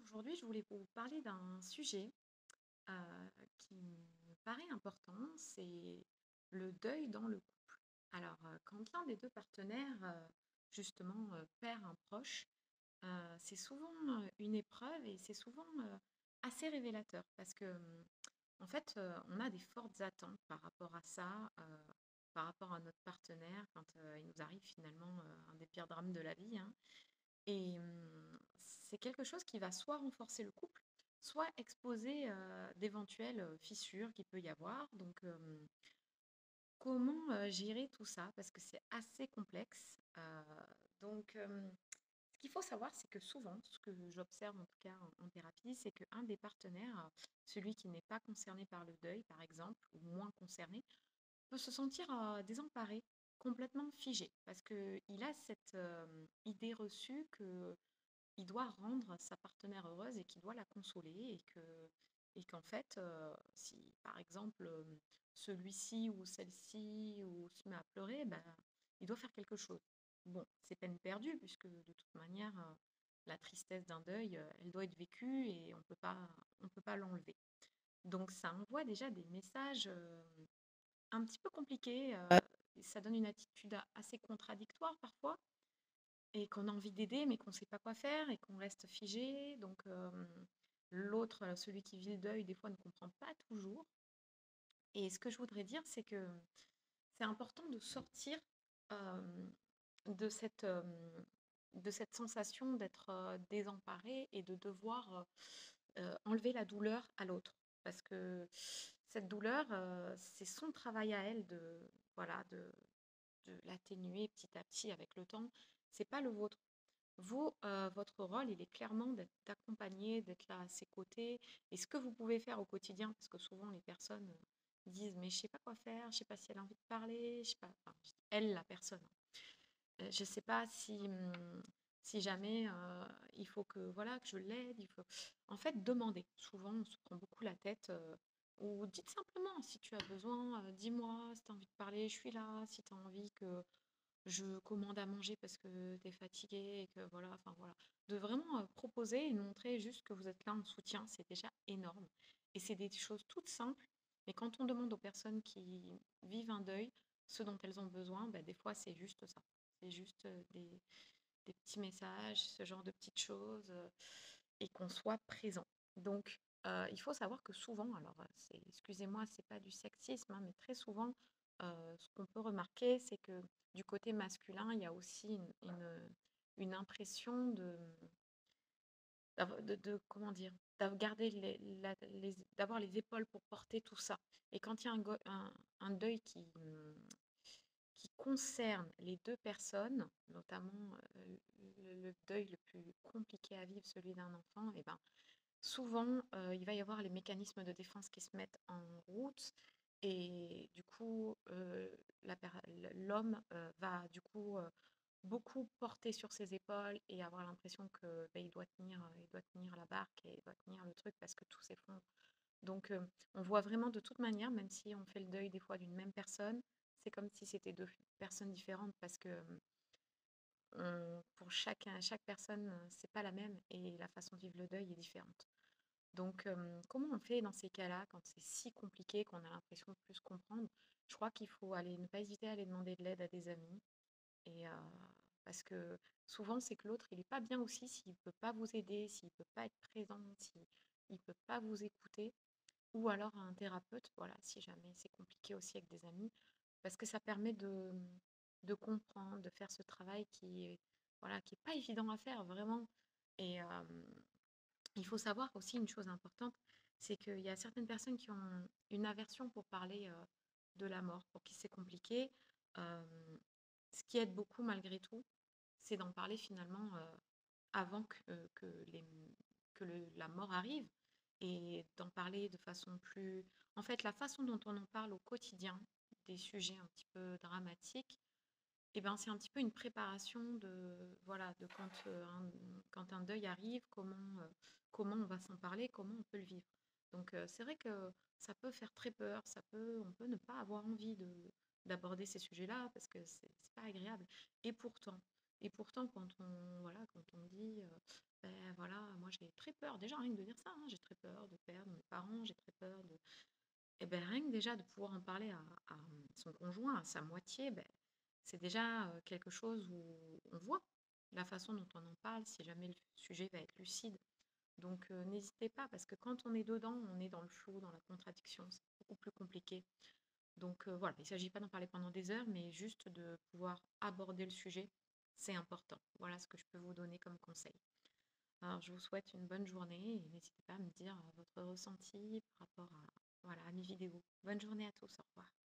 Aujourd'hui, je voulais vous parler d'un sujet qui me paraît important, c'est le deuil dans le couple. Alors, quand l'un des deux partenaires, justement, perd un proche, c'est souvent une épreuve et c'est souvent assez révélateur parce que, en fait, on a des fortes attentes par rapport à ça, par rapport à notre partenaire quand il nous arrive finalement un des pires drames de la vie, hein. Et c'est quelque chose qui va soit renforcer le couple, soit exposer d'éventuelles fissures qu'il peut y avoir. Donc, comment gérer tout ça? Parce que c'est assez complexe. Donc, ce qu'il faut savoir, c'est que souvent, ce que j'observe en tout cas en thérapie, c'est qu'un des partenaires, celui qui n'est pas concerné par le deuil, par exemple, ou moins concerné, peut se sentir désemparé, complètement figé, parce qu'il a cette idée reçue que il doit rendre sa partenaire heureuse et qu'il doit la consoler et qu'en fait, si par exemple celui-ci ou celle-ci ou se met à pleurer, ben, il doit faire quelque chose. Bon, c'est peine perdue puisque de toute manière, la tristesse d'un deuil, elle doit être vécue et on peut pas l'enlever. Donc ça envoie déjà des messages un petit peu compliqués. Et ça donne une attitude assez contradictoire parfois et qu'on a envie d'aider, mais qu'on ne sait pas quoi faire et qu'on reste figé. Donc, l'autre, celui qui vit le deuil, des fois ne comprend pas toujours. Et ce que je voudrais dire, c'est que c'est important de sortir euh, de de cette sensation d'être désemparé et de devoir enlever la douleur à l'autre. Parce que cette douleur, c'est son travail à elle voilà, de l'atténuer petit à petit avec le temps. C'est pas le vôtre. Vous, votre rôle, il est clairement d'accompagner, d'être là à ses côtés. Et ce que vous pouvez faire au quotidien, parce que souvent les personnes disent, mais je sais pas quoi faire, je sais pas si elle a envie de parler, je sais pas, enfin, je dis elle, la personne, hein. Je sais pas si jamais il faut que, voilà, que je l'aide, il faut... En fait, demander. Souvent, on se prend beaucoup la tête. Ou dites simplement, si tu as besoin, dis-moi, si tu as envie de parler, je suis là, si tu as envie que je commande à manger parce que tu es fatigué et que voilà, enfin voilà. De vraiment proposer et de montrer juste que vous êtes là en soutien, c'est déjà énorme. Et c'est des choses toutes simples, mais quand on demande aux personnes qui vivent un deuil ce dont elles ont besoin, bah, des fois c'est juste ça. C'est juste des petits messages, ce genre de petites choses, et qu'on soit présent. Donc, il faut savoir que souvent, alors, excusez-moi, c'est pas du sexisme, hein, mais très souvent, ce qu'on peut remarquer, c'est que du côté masculin, il y a aussi une impression comment dire, d'avoir gardé d'avoir les épaules pour porter tout ça. Et quand il y a un deuil qui concerne les deux personnes, notamment le deuil le plus compliqué à vivre, celui d'un enfant, et ben, souvent il va y avoir les mécanismes de défense qui se mettent en route et du coup l'homme va du coup beaucoup porter sur ses épaules et avoir l'impression que ben, il doit tenir la barque et il doit tenir le truc parce que tout s'effondre. Donc, on voit vraiment de toute manière, même si on fait le deuil des fois d'une même personne, c'est comme si c'était deux personnes différentes parce que pour chaque personne, c'est pas la même et la façon de vivre le deuil est différente. Donc, comment on fait dans ces cas-là quand c'est si compliqué, qu'on a l'impression de plus comprendre? Je crois qu'il faut ne pas hésiter à aller demander de l'aide à des amis. Et parce que souvent, c'est que l'autre, il n'est pas bien aussi s'il ne peut pas vous aider, s'il ne peut pas être présent, s'il ne peut pas vous écouter. Ou alors un thérapeute, voilà, si jamais c'est compliqué aussi avec des amis, parce que ça permet de comprendre, de faire ce travail qui est, voilà, qui est pas évident à faire, vraiment. Et il faut savoir aussi une chose importante, c'est qu'il y a certaines personnes qui ont une aversion pour parler de la mort, pour qui c'est compliqué. Euh, Ce qui aide beaucoup malgré tout, c'est d'en parler finalement avant la mort arrive et d'en parler de façon plus... En fait, la façon dont on en parle au quotidien, des sujets un petit peu dramatiques, eh ben, c'est un petit peu une préparation voilà, de quand un deuil arrive, comment on va s'en parler, comment on peut le vivre. Donc, c'est vrai que ça peut faire très peur, on peut ne pas avoir envie d'aborder ces sujets-là parce que c'est pas agréable. Et pourtant, et pourtant, quand on dit, ben, voilà, moi j'ai très peur, déjà rien que de dire ça, hein, j'ai très peur de perdre mes parents, j'ai très peur de et ben rien que déjà de pouvoir en parler à son conjoint, à sa moitié, beh, c'est déjà, quelque chose où on voit la façon dont on en parle, si jamais le sujet va être lucide. Donc n'hésitez pas parce que quand on est dedans, on est dans le flou, dans la contradiction, c'est beaucoup plus compliqué. Donc voilà, il ne s'agit pas d'en parler pendant des heures, mais juste de pouvoir aborder le sujet, c'est important. Voilà ce que je peux vous donner comme conseil. Alors je vous souhaite une bonne journée et n'hésitez pas à me dire, votre ressenti par rapport à voilà, à mes vidéos. Bonne journée à tous, au revoir.